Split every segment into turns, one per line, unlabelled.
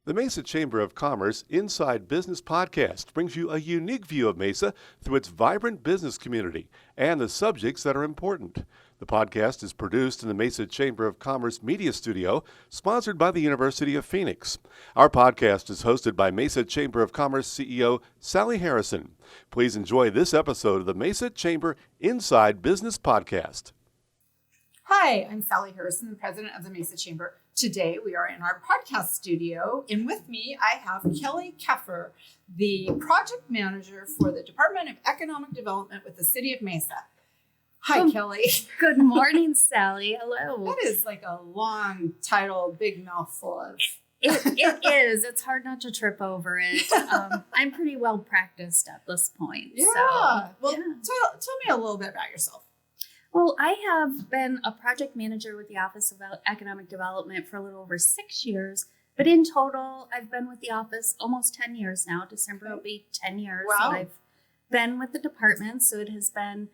The Mesa Chamber of Commerce Inside Business Podcast brings you a unique view of Mesa through its vibrant business community and the subjects that are important. The podcast is produced in the Mesa Chamber of Commerce Media Studio, sponsored by the University of Phoenix. Our podcast is hosted by Mesa Chamber of Commerce CEO Sally Harrison. Please enjoy this episode of the Mesa Chamber Inside Business Podcast.
Hi, I'm Sally Harrison, the president of the Mesa Chamber. Today we are in our podcast studio, and with me I have Kelley Keffer, the project manager for the Department of Economic Development with the City of Mesa. Hi, Kelley.
Good morning, Sally. Hello.
That is like a long title, big mouthful of...
It is. It's hard not to trip over it. I'm pretty well practiced at this point.
Yeah.
So,
Well, tell me a little bit about yourself.
Well, I have been a project manager with the Office of Economic Development for a little over 6 years. But in total, I've been with the office almost 10 years now. December will be 10 years
Wow.
that I've been with the department. So it has been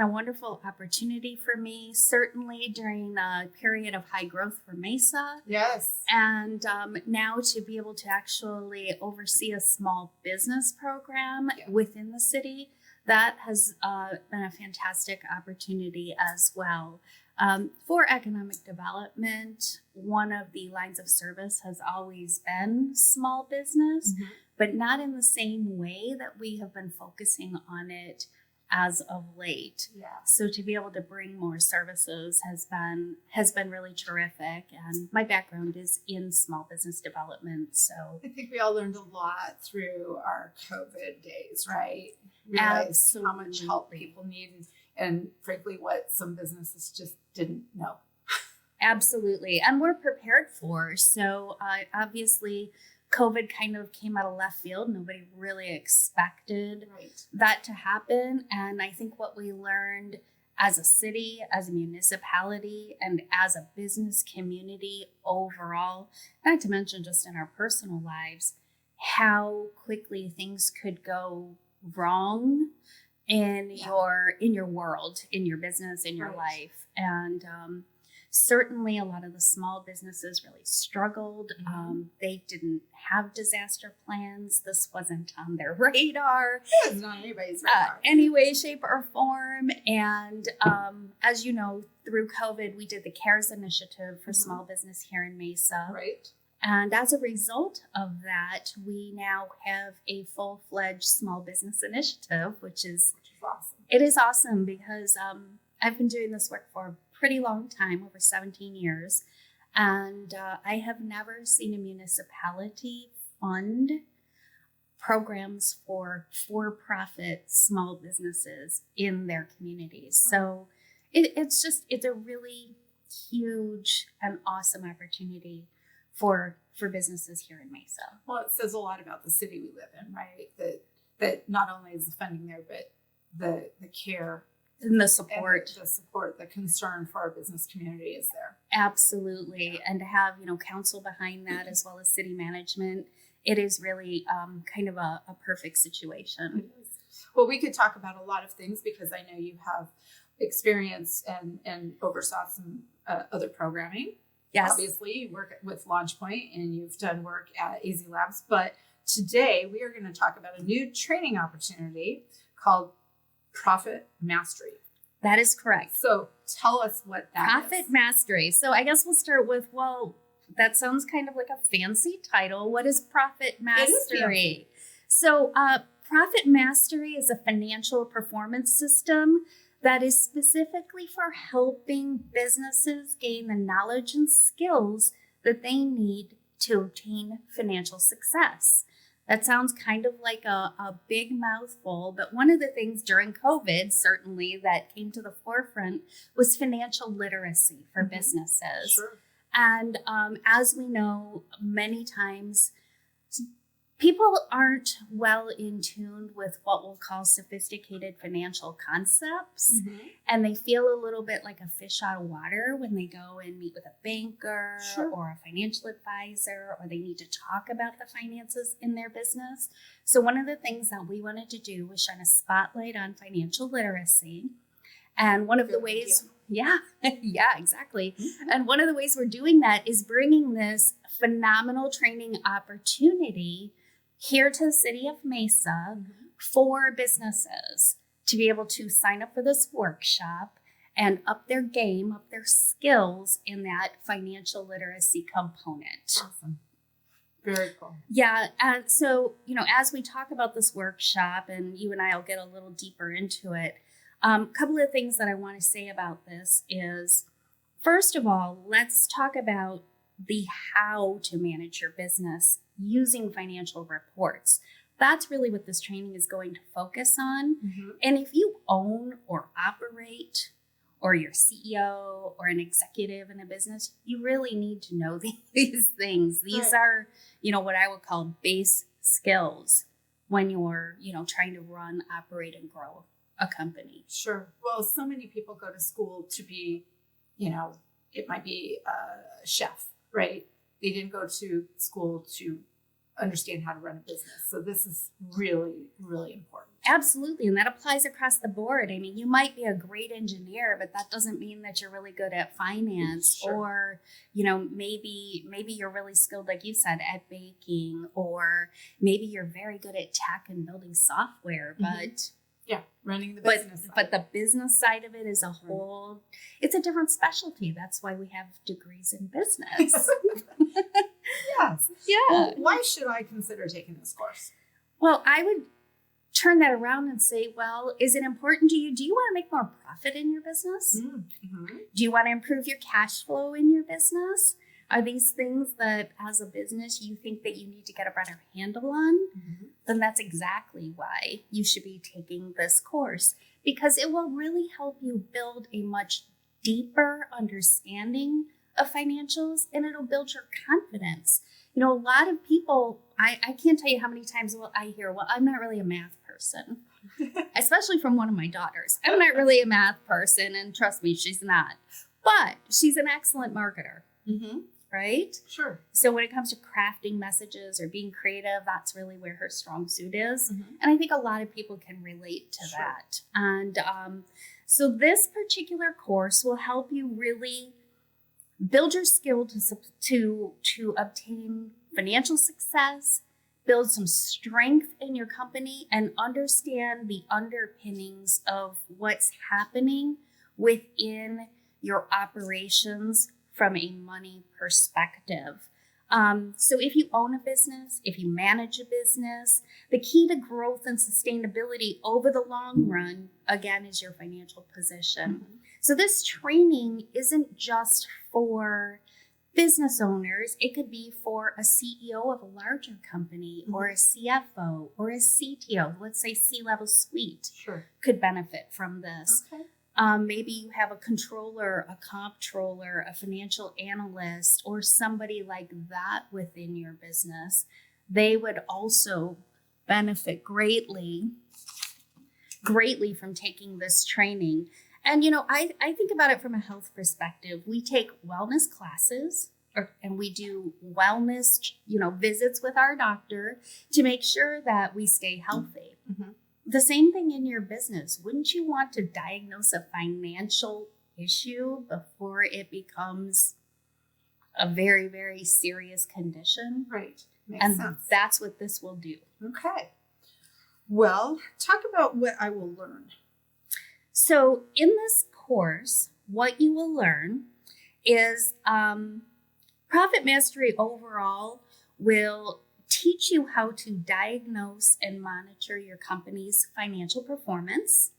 a wonderful opportunity for me, certainly during a period of high growth for Mesa.
Yes.
And now to be able to actually oversee a small business program within the city, that has been a fantastic opportunity as well. For economic development, one of the lines of service has always been small business, but not in the same way that we have been focusing on it as of late.
Yeah.
So to be able to bring more services has been really terrific. And my background is in small business development. So
I think we all learned a lot through our COVID days, right? Realized how much help people need and frankly what some businesses just didn't know.
Absolutely. And we're prepared for. So obviously COVID kind of came out of left field. Nobody really expected that to happen. And I think what we learned as a city, as a municipality, and as a business community overall, not to mention just in our personal lives, how quickly things could go wrong in your world, in your business, in your life. And certainly a lot of the small businesses really struggled. They didn't have disaster plans. This wasn't on their radar.
It's not anybody's radar.
Any way, shape, or form. And as you know, through COVID, we did the CARES initiative for small business here in Mesa.
Right.
And as a result of that, we now have a full-fledged small business initiative, which is
awesome.
It is awesome because I've been doing this work for a pretty long time, over 17 years. And I have never seen a municipality fund programs for for-profit small businesses in their communities. So it's a really huge and awesome opportunity for businesses here in Mesa.
Well, it says a lot about the city we live in, right? That not only is the funding there, but the care
and the support.
The concern for our business community is there.
Absolutely. And to have, council behind that as well as city management, it is really kind of a perfect situation.
It is. Well, we could talk about a lot of things because I know you have experience and oversaw some other programming.
Yes.
Obviously, you work with LaunchPoint and you've done work at AZ Labs. But today we are going to talk about a new training opportunity called Profit Mastery.
That is correct.
So tell us what that is.
Profit Mastery. So I guess we'll start with, that sounds kind of like a fancy title. What is Profit Mastery? So Profit Mastery is a financial performance system that is specifically for helping businesses gain the knowledge and skills that they need to obtain financial success. That sounds kind of like a big mouthful, but one of the things during COVID, certainly, that came to the forefront was financial literacy for businesses.
Sure.
And as we know, many times people aren't well in tune with what we'll call sophisticated financial concepts. And they feel a little bit like a fish out of water when they go and meet with a banker or a financial advisor, or they need to talk about the finances in their business. So one of the things that we wanted to do was shine a spotlight on financial literacy. And one of the ways Yeah, yeah, exactly. And one of the ways we're doing that is bringing this phenomenal training opportunity here to the city of Mesa for businesses to be able to sign up for this workshop and up their game, up their skills in that financial literacy component.
Awesome. Very cool.
Yeah. And so, as we talk about this workshop, and you and I will get a little deeper into it, a couple of things that I want to say about this is, first of all, let's talk about the how to manage your business using financial reports. That's really what this training is going to focus on. And if you own or operate, or you're CEO or an executive in a business, you really need to know these things. These are, what I would call base skills when you're, trying to run, operate, and grow a company.
Sure. Well, so many people go to school to be, it might be a chef, right? They didn't go to school to understand how to run a business. So this is really, really important.
Absolutely. And that applies across the board. I mean, you might be a great engineer, but that doesn't mean that you're really good at finance. Or, maybe you're really skilled, like you said, at baking, or maybe you're very good at tech and building software, but
running the business side.
But the business side of it is a whole, it's a different specialty. That's why we have degrees in business.
Yes.
Yeah.
Well, why should I consider taking this course?
Well, I would turn that around and say, well, is it important to you? Do you want to make more profit in your business? Do you want to improve your cash flow in your business? Are these things that as a business you think that you need to get a better handle on? Then that's exactly why you should be taking this course, because it will really help you build a much deeper understanding of financials, and it'll build your confidence. A lot of people, I can't tell you how many times I hear, well, I'm not really a math person, especially from one of my daughters. I'm not really a math person, and trust me, she's not. But she's an excellent marketer, right?
Sure.
So when it comes to crafting messages or being creative, that's really where her strong suit is. And I think a lot of people can relate to that. And so this particular course will help you really build your skill to obtain financial success, build some strength in your company, and understand the underpinnings of what's happening within your operations from a money perspective. So if you own a business, if you manage a business, the key to growth and sustainability over the long run, again, is your financial position. So this training isn't just for business owners. It could be for a CEO of a larger company, or a CFO, or a CTO. Let's say C-level suite could benefit from this. Maybe you have a controller, a comptroller, a financial analyst, or somebody like that within your business. They would also benefit greatly from taking this training. And, I think about it from a health perspective. We take wellness classes and we do wellness, visits with our doctor to make sure that we stay healthy. The same thing in your business. Wouldn't you want to diagnose a financial issue before it becomes a very, very serious condition?
Right.
Makes sense. That's what this will do.
Okay. Well, talk about what I will learn.
So in this course, what you will learn is Profit Mastery overall will teach you how to diagnose and monitor your company's financial performance.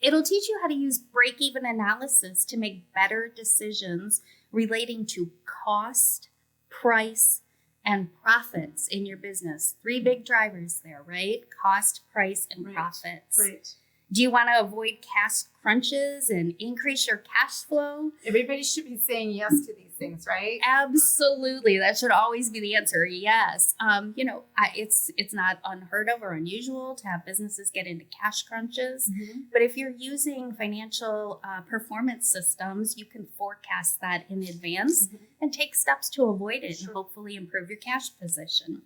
It'll teach you how to use break-even analysis to make better decisions relating to cost, price, and profits in your business. 3 big drivers there, right? Cost, price, and profits.
Right.
Do you want to avoid cash crunches and increase your cash flow?
Everybody should be saying yes to these things, right?
Absolutely. That should always be the answer. Yes. It's not unheard of or unusual to have businesses get into cash crunches. But if you're using financial performance systems, you can forecast that in advance and take steps to avoid it and hopefully improve your cash position.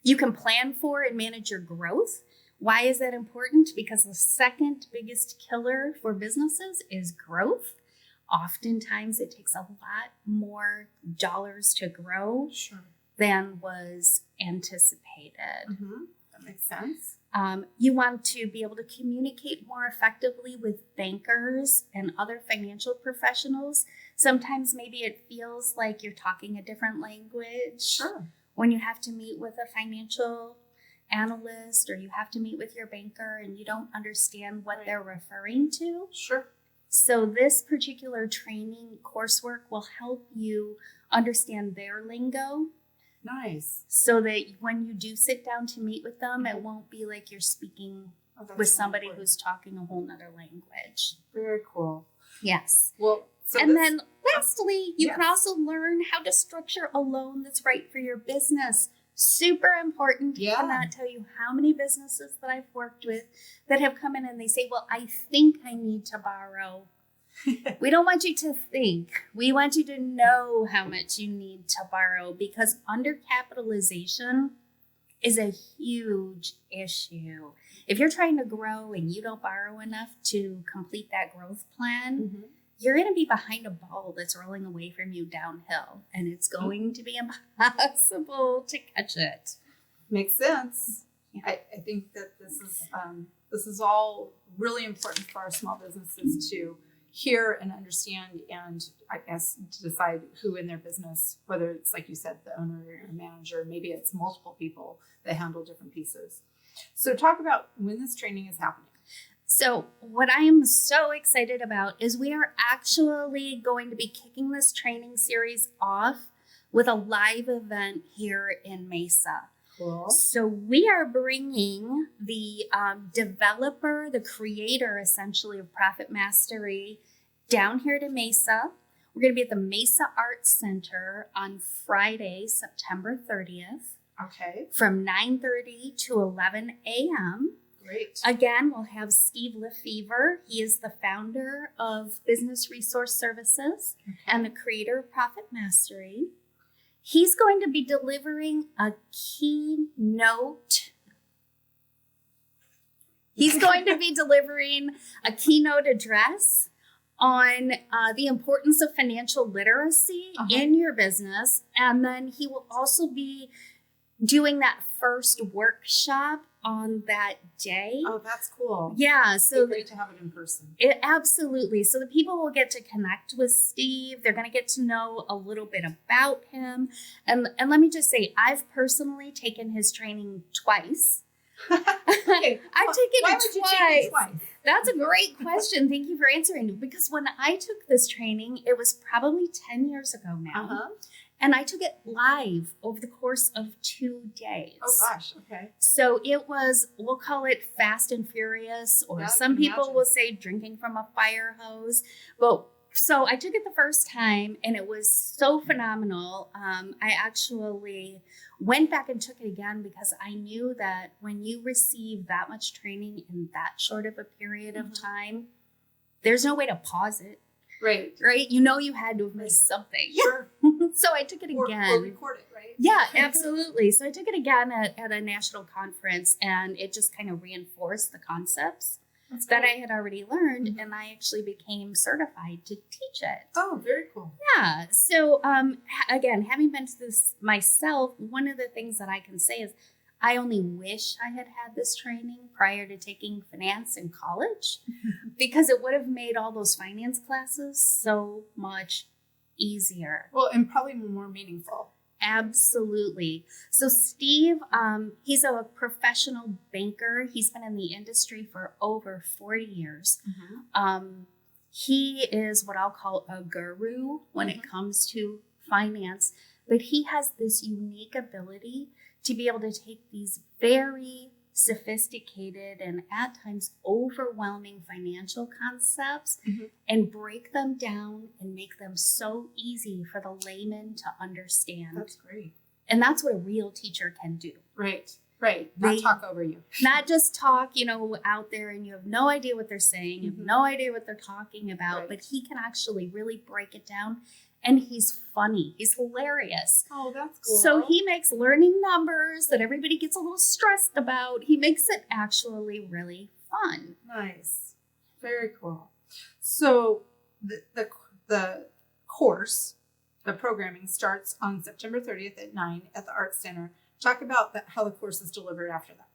You can plan for and manage your growth. Why is that important? Because the second biggest killer for businesses is growth. oftentimes it takes a lot more dollars to grow
Sure.
than was anticipated.
Mm-hmm. That makes sense.
You want to be able to communicate more effectively with bankers and other financial professionals. Sometimes maybe it feels like you're talking a different language.
Sure.
When you have to meet with a financial analyst or you have to meet with your banker and you don't understand what they're referring to.
Sure.
So this particular training coursework will help you understand their lingo.
Nice.
So that when you do sit down to meet with them, it won't be like you're speaking with somebody who's talking a whole nother language.
Very cool.
Yes.
Well, so
then lastly, you can also learn how to structure a loan that's right for your business. Super important.
Yeah.
I cannot tell you how many businesses that I've worked with that have come in and they say, well, I think I need to borrow. We don't want you to think. We want you to know how much you need to borrow because undercapitalization is a huge issue. If you're trying to grow and you don't borrow enough to complete that growth plan, you're going to be behind a ball that's rolling away from you downhill, and it's going to be impossible to catch it.
Makes sense.
Yeah.
I think that this is all really important for our small businesses to hear and understand, and I guess to decide who in their business, whether it's like you said, the owner or manager, maybe it's multiple people that handle different pieces. So talk about when this training is happening.
So what I am so excited about is we are actually going to be kicking this training series off with a live event here in Mesa.
Cool.
So we are bringing the developer, the creator essentially of Profit Mastery down here to Mesa. We're going to be at the Mesa Arts Center on Friday, September 30th.
Okay.
From 9:30 to 11 a.m.
Great.
Again, we'll have Steve Lefevre. He is the founder of Business Resource Services and the creator of Profit Mastery. He's going to be delivering a keynote. He's going to be delivering a keynote address on the importance of financial literacy in your business. And then he will also be doing that first workshop on that day.
Oh, that's cool.
Yeah. So
great to have it in person.
Absolutely. So the people will get to connect with Steve. They're going to get to know a little bit about him. And let me just say, I've personally taken his training twice.
Okay.
I've taken
Why
it
would you
twice.
take it twice?
That's a great question. Thank you for answering. Because when I took this training, it was probably 10 years ago now. And I took it live over the course of 2 days.
Oh, gosh. Okay.
So it was, we'll call it fast and furious, or some people will say drinking from a fire hose. But so I took it the first time and it was so phenomenal. I actually went back and took it again because I knew that when you receive that much training in that short of a period of time, there's no way to pause it.
Right.
You know you had to have missed something.
Sure.
So I took it again.
Or record it, right?
Yeah, absolutely. So I took it again at a national conference, and it just kind of reinforced the concepts that I had already learned, and I actually became certified to teach it.
Oh, very cool.
Yeah. So again, having been to this myself, one of the things that I can say is I only wish I had had this training prior to taking finance in college because it would have made all those finance classes so much easier.
Well, and probably more meaningful.
Absolutely. So Steve, he's a professional banker. He's been in the industry for over 40 years. He is what I'll call a guru when it comes to finance, but he has this unique ability to be able to take these very sophisticated and at times overwhelming financial concepts and break them down and make them so easy for the layman to understand.
That's great.
And that's what a real teacher can do.
Right. Not talk over you.
Not just talk, out there and you have no idea what they're saying, you have no idea what they're talking about, but he can actually really break it down. And he's funny. He's hilarious.
Oh, that's cool.
So he makes learning numbers that everybody gets a little stressed about. He makes it actually really fun.
Nice. Very cool. So the the programming starts on September 30th at 9 at the Arts Center. Talk about how the course is delivered after that.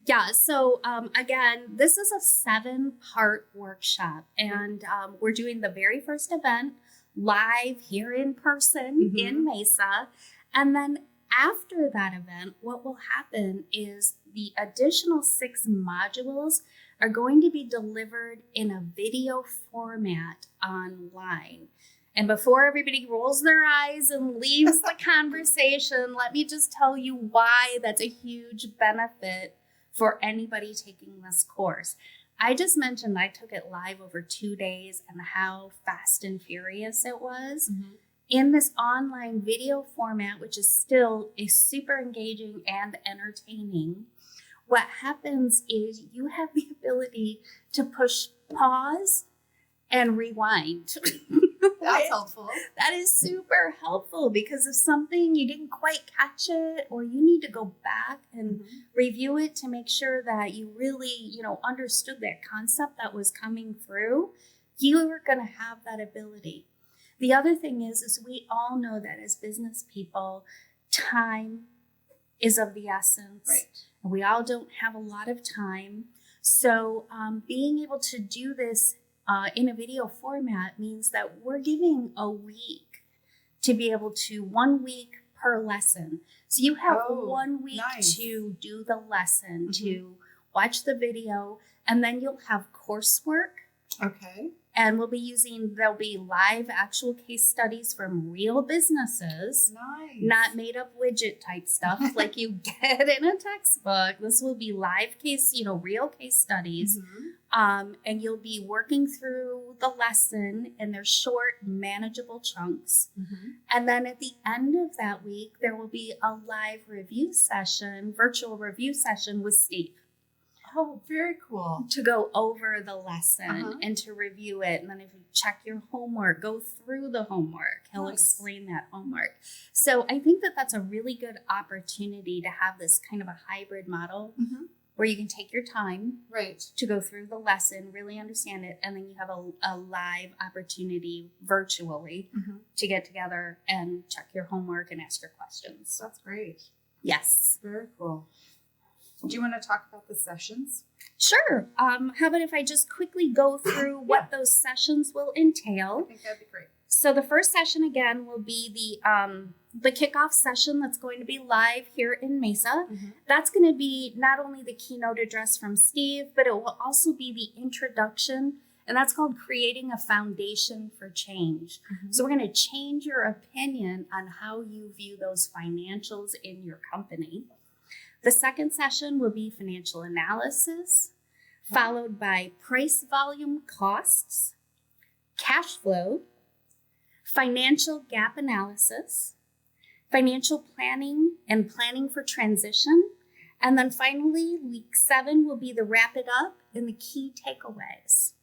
Yeah, so again, this is a 7-part workshop, and we're doing the very first event live here in person in Mesa. And then after that event, what will happen is the additional 6 modules are going to be delivered in a video format online. And before everybody rolls their eyes and leaves the conversation, let me just tell you why that's a huge benefit for anybody taking this course. I just mentioned I took it live over 2 days and how fast and furious it was. In this online video format, which is still super engaging and entertaining, what happens is you have the ability to push pause and rewind.
That's helpful.
That is super helpful because if something you didn't quite catch it, or you need to go back and review it to make sure that you really, understood that concept that was coming through, you are going to have that ability. The other thing is we all know that as business people, time is of the essence.
Right.
And we all don't have a lot of time. So being able to do this in a video format means that we're giving a week to be able to 1 week per lesson. So you have 1 week to do the lesson, to watch the video, and then you'll have coursework.
Okay.
And there'll be live actual case studies from real businesses, not made up widget type stuff like you get in a textbook. This will be live case, real case studies. And you'll be working through the lesson in their short, manageable chunks. And then at the end of that week, there will be a live review session, virtual review session with Steve.
Oh, very cool.
To go over the lesson and to review it. And then if you check your homework, go through the homework. He'll explain that homework. So I think that that's a really good opportunity to have this kind of a hybrid model where you can take your time to go through the lesson, really understand it, and then you have a live opportunity virtually to get together and check your homework and ask your questions.
That's great.
Yes.
Very cool. Do you want to talk about the sessions?
Sure. How about if I just quickly go through what those sessions will entail?
I think that'd be great.
So the first session, again, will be the kickoff session that's going to be live here in Mesa. That's going to be not only the keynote address from Steve, but it will also be the introduction, and that's called Creating a Foundation for Change. So we're going to change your opinion on how you view those financials in your company. The second session will be financial analysis, followed by price, volume, costs, cash flow, financial gap analysis, financial planning and planning for transition. And then finally, week 7 will be the wrap it up and the key takeaways.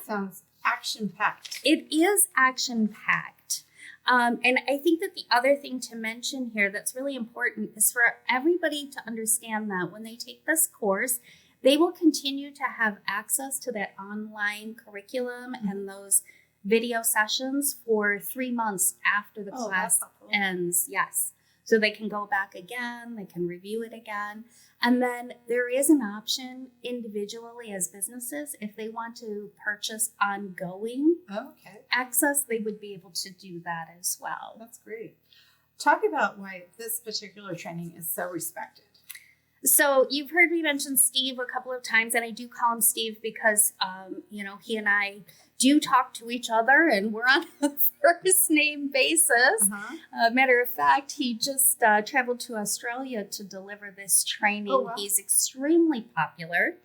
Sounds action-packed.
It is action-packed. And I think that the other thing to mention here that's really important is for everybody to understand that when they take this course, they will continue to have access to that online curriculum and those video sessions for 3 months after the class ends. Yes. So they can go back again, they can review it again. And then there is an option individually as businesses, if they want to purchase ongoing access, they would be able to do that as well.
That's great. Talk about why this particular training is so respected.
So you've heard me mention Steve a couple of times, and I do call him Steve because, he and I do talk to each other, and we're on a first name basis. Matter of fact, he just traveled to Australia to deliver this training.
Oh, wow.
He's extremely popular.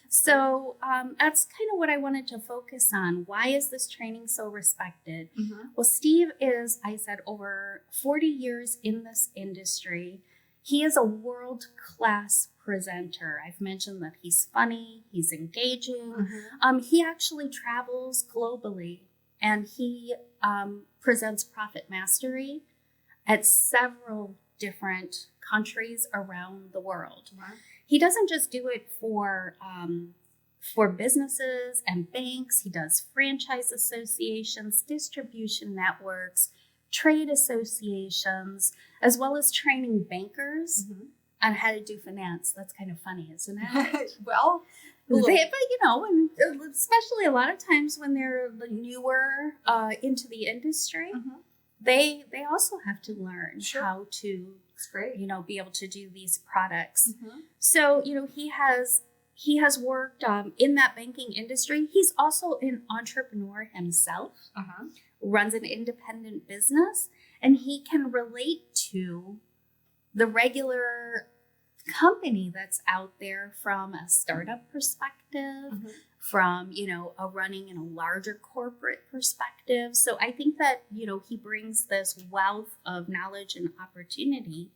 So that's kind of what I wanted to focus on. Why is this training so respected? Well, Steve is, I said, over 40 years in this industry. He is a world-class presenter. I've mentioned that he's funny, he's engaging. He actually travels globally, and he presents Profit Mastery at several different countries around the world. He doesn't just do it for for businesses and banks. He does franchise associations, distribution networks, trade associations, as well as training bankers on how to do finance. That's kind of funny, isn't it?
Well,
but and especially a lot of times when they're newer into the industry, they also have to learn how to,
it's great.
be able to do these products. So, he has worked in that banking industry. He's also an entrepreneur himself, runs an independent business, and he can relate to the regular company that's out there from a startup perspective, from, a running in a larger corporate perspective. So I think that, he brings this wealth of knowledge and opportunity.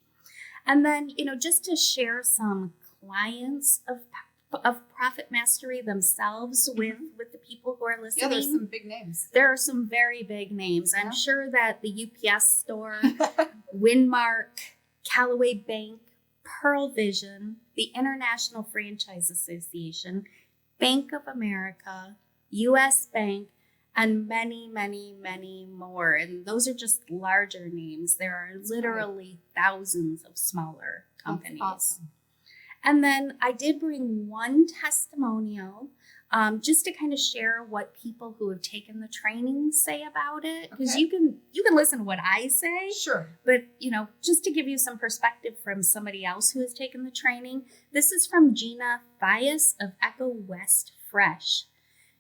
And then, just to share some clients of Profit Mastery themselves with the people who are listening.
Yeah, there's some big names.
There are some very big names. I'm sure that the UPS store, Winmark, Callaway Bank, Pearl Vision, the International Franchise Association, Bank of America, US Bank, and many, many, many more. And those are just larger names. There are literally thousands of smaller companies.
That's awesome.
And then I did bring one testimonial just to kind of share what people who have taken the training say about it. Because you can listen to what I say.
Sure.
But, just to give you some perspective from somebody else who has taken the training, this is from Gina Thias of Echo West Fresh.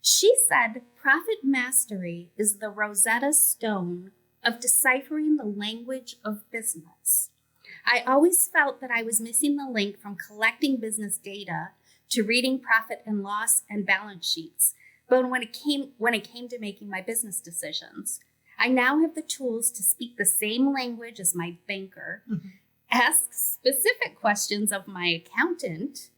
She said, Profit Mastery is the Rosetta Stone of deciphering the language of business. I always felt that I was missing the link from collecting business data to reading profit and loss and balance sheets. But when it came to making my business decisions, I now have the tools to speak the same language as my banker, ask specific questions of my accountant,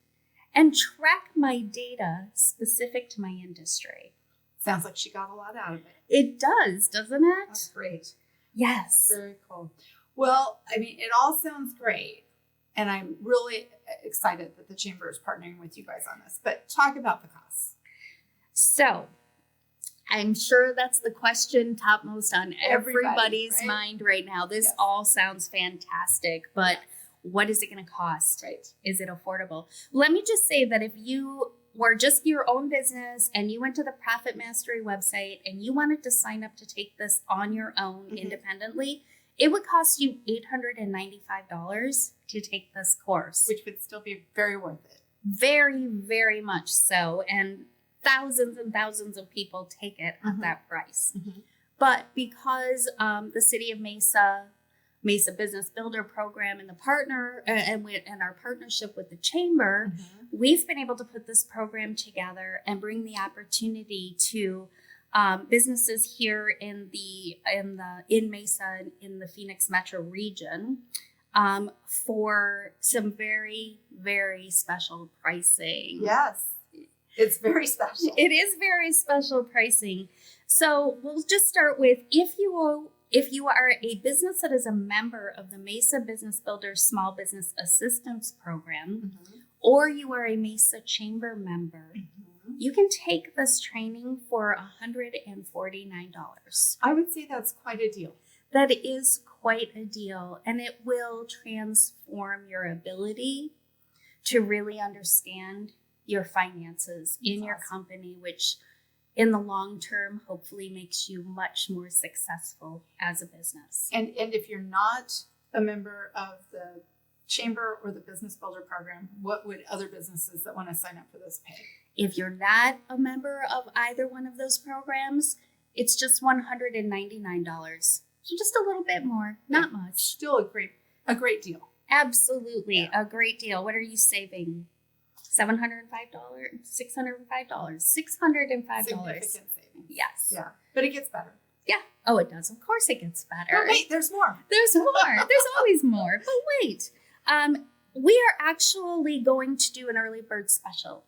and track my data specific to my industry.
Sounds like she got a lot out of it.
It does, doesn't it?
That's great.
Yes.
Very cool. Well, I mean, it all sounds great. And I'm really excited that the Chamber is partnering with you guys on this. But talk about the costs.
So I'm sure that's the question topmost on everybody's
right?
mind right now. This all sounds fantastic, but what is it going to cost?
Right.
Is it affordable? Let me just say that if you were just your own business and you went to the Profit Mastery website and you wanted to sign up to take this on your own independently, it would cost you $895 to take this course.
Which would still be very worth it.
Very, very much so. And thousands of people take it at that price. But because the City of Mesa Business Builder Program and and our partnership with the Chamber, we've been able to put this program together and bring the opportunity to businesses here in Mesa, in the Phoenix metro region, for some very, very special pricing.
Yes, it's very special.
It is very special pricing. So we'll just start with, if you are a business that is a member of the Mesa Business Builder Small Business Assistance Program, or you are a Mesa Chamber member, you can take this training for $149.
I would say that's quite a deal.
That is quite a deal, and it will transform your ability to really understand your finances in your company, which in the long term hopefully makes you much more successful as a business.
And if you're not a member of the Chamber or the Business Builder Program, what would other businesses that want to sign up for this pay?
If you're not a member of either one of those programs, it's just $199. So just a little bit more, not much.
Still a great deal.
Absolutely, a great deal. What are you saving? $705? $605? $605.
Significant savings.
Yes.
Yeah, but it gets better.
Yeah. Oh, it does. Of course it gets better.
But wait, there's more.
There's more. There's always more. But wait, we are actually going to do an early bird special.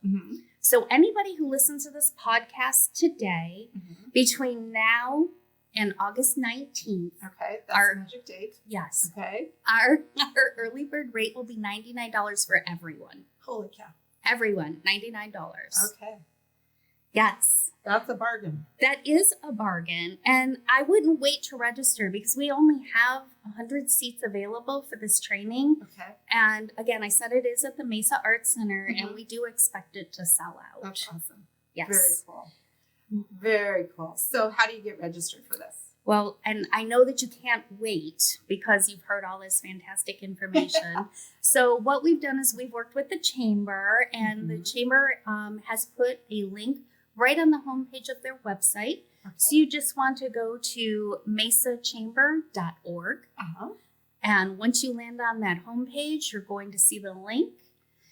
So anybody who listens to this podcast today, between now and August 19th.
Okay, that's the magic date.
Yes.
Okay.
Our early bird rate will be $99 for everyone.
Holy cow.
Everyone, $99.
Okay.
Yes.
That's a bargain.
That is a bargain. And I wouldn't wait to register because we only have 100 seats available for this training.
Okay.
And again, I said it is at the Mesa Arts Center,
Mhm.
and we do expect it to sell out.
That's awesome.
Yes.
Very cool. Very cool. So how do you get registered for this?
Well, and I know that you can't wait because you've heard all this fantastic information. So what we've done is we've worked with the chamber, and the chamber has put a link right on the homepage of their website.
Okay.
So you just want to go to mesachamber.org.
Uh-huh.
And once you land on that homepage, you're going to see the link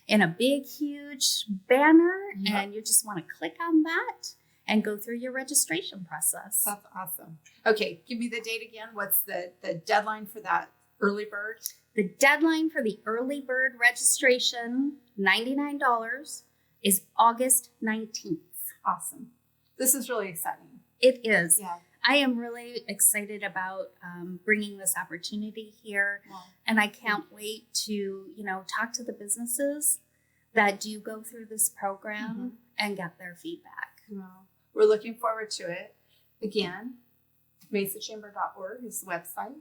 in a big, huge banner.
Yep.
And you just want to click on that and go through your registration process.
That's awesome. Okay, give me the date again. What's the deadline for that early bird?
The deadline for the early bird registration, $99, is August 19th.
Awesome. This is really exciting.
It is.
Yeah.
I am really excited about bringing this opportunity here.
Wow.
And I can't wait to, talk to the businesses that do go through this program and get their feedback.
Well, we're looking forward to it. Again, mesachamber.org is the website.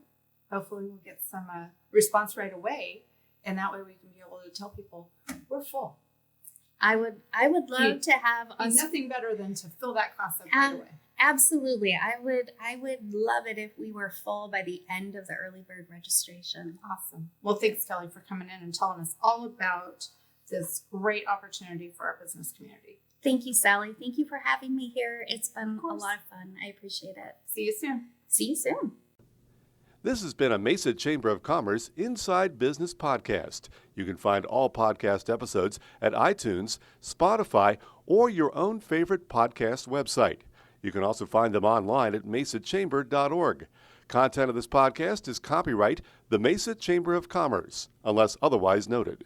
Hopefully we'll get some response right away. And that way we can be able to tell people we're full.
I would love to have us.
Nothing better than to fill that class up right away.
Absolutely. I would love it if we were full by the end of the early bird registration.
Awesome. Well, thanks, Kelley, for coming in and telling us all about this great opportunity for our business community.
Thank you, Sally. Thank you for having me here. It's been
Of
a
course.
lot of fun. I appreciate it.
See you soon.
See you soon.
This has been a Mesa Chamber of Commerce Inside Business podcast. You can find all podcast episodes at iTunes, Spotify, or your own favorite podcast website. You can also find them online at mesachamber.org. Content of this podcast is copyright the Mesa Chamber of Commerce, unless otherwise noted.